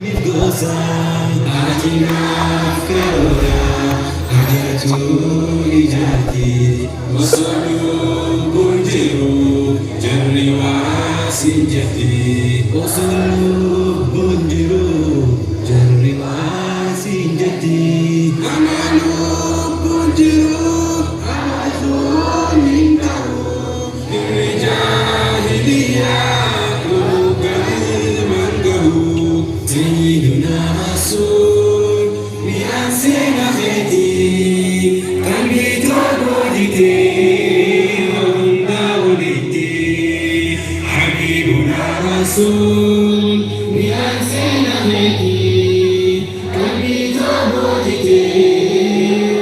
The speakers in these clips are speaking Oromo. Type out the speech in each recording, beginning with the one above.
Goza ajinaaf karoora ajajuu ijaatti osoo lubbuun jiru jarri waa siin jetti osoo lubbuun jiru jarri waa siin jetti nama lubbuun jiru amazuun hin ta'u dirri jaahiliyaa Sayyiduna Rasul Niansena kheti Kalbi tobodite Wanda ulite Habibuna Rasul Niansena kheti Kalbi tobodite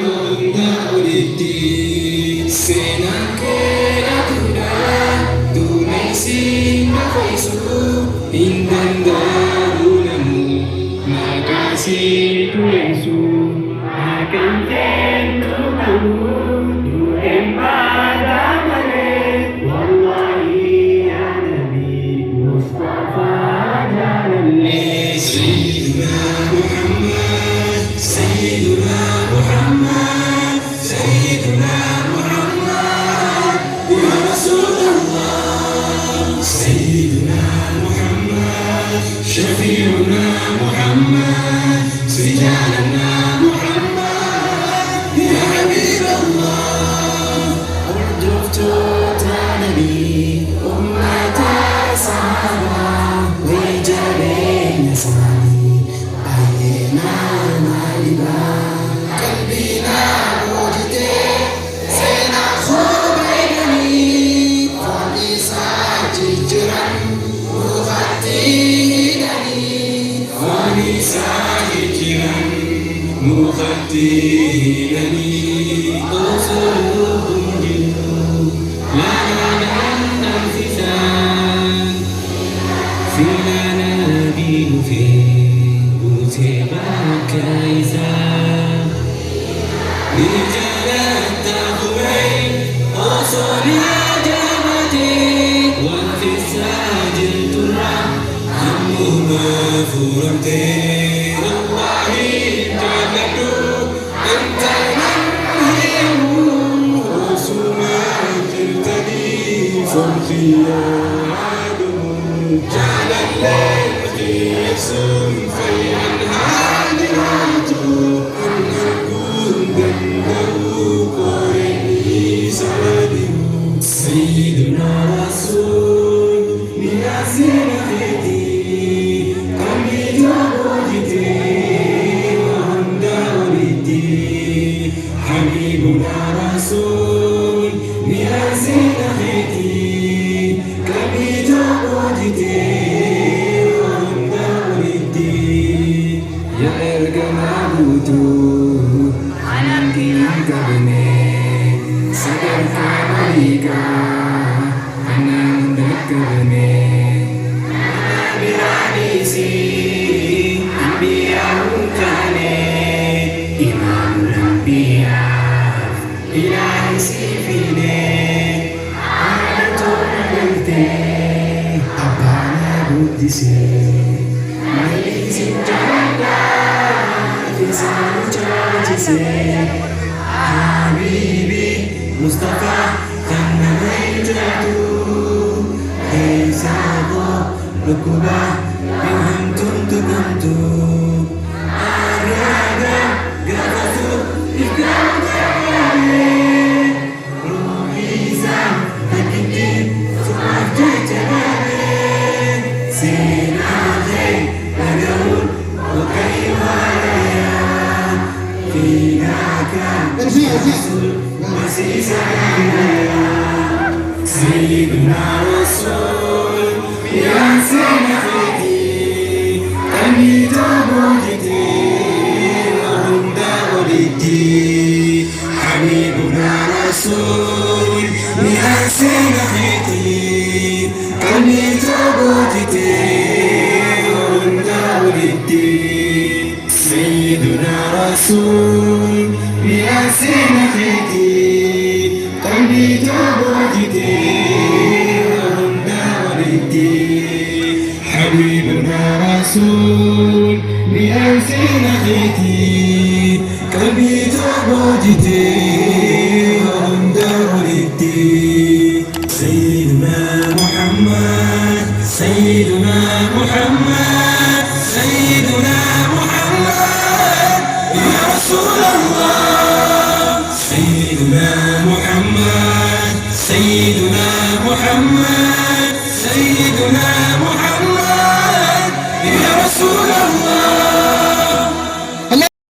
Wanda ulite Sena ke atuda Tunaisi nafaisu Indanda Si tu Yesu akan tentuku du empadamane wallahi ya Nabi Mustafa jalanne Sayyiduna Muhammad Sayyiduna Muhammad Sayyiduna Muhammad ya Rasulullah Sayyiduna Muhammad Syafi'una Muhammad سجالنا محمد يا حبيب الله أرجوك تنبي أمة صحابة وجبين سالي أينا مالبا قلبنا وجدي سينا خبيني فليسا ججرا مغتيني فليسا مخدينني أصلهم جنو لا نعلم انفسان فينا نبيل في بوتباك إذا رجال التقوين أصل جامتي وفي الساجل ترى همهما فرمتي جعل الليل يسم في أنهاجراته أن نكون جنده قريني سعده سيدنا رسول نياسين خيتي كمي جابوجتي وهم داولتي حبيبنا رسول نياسين خيتي Ya ergama butuh anak kita benih sadarkan mereka anak dekat benih Nabi si Anbiya mutane Imam Anbiya Ilahi sifine Adatun belte Abana budise Habibi Mustafa Tanah Jatuh Hezabo Lukubah Yang hantum terbentuk Araga Gafatu Ikram Kami Ruhizam Hakiki Su'af Jajabare Sinahai Lagaun Wakaiwalaya سيدنا رسول يا سيدي أني تبوجتي وعند ولدي حبيبنا رسول يا سيدي أني تبوجتي وعند ولدي سيدنا رسول يا سيدي قلبي تبوجتي وهم داولتي حبيبنا رسول بألسنتي قلبي تعبدتي وأندر للدين سيدنا محمد سيدنا محمد سيدنا محمد يا رسول الله سيدنا محمد سيدنا محمد سيدنا محمد يا رسول الله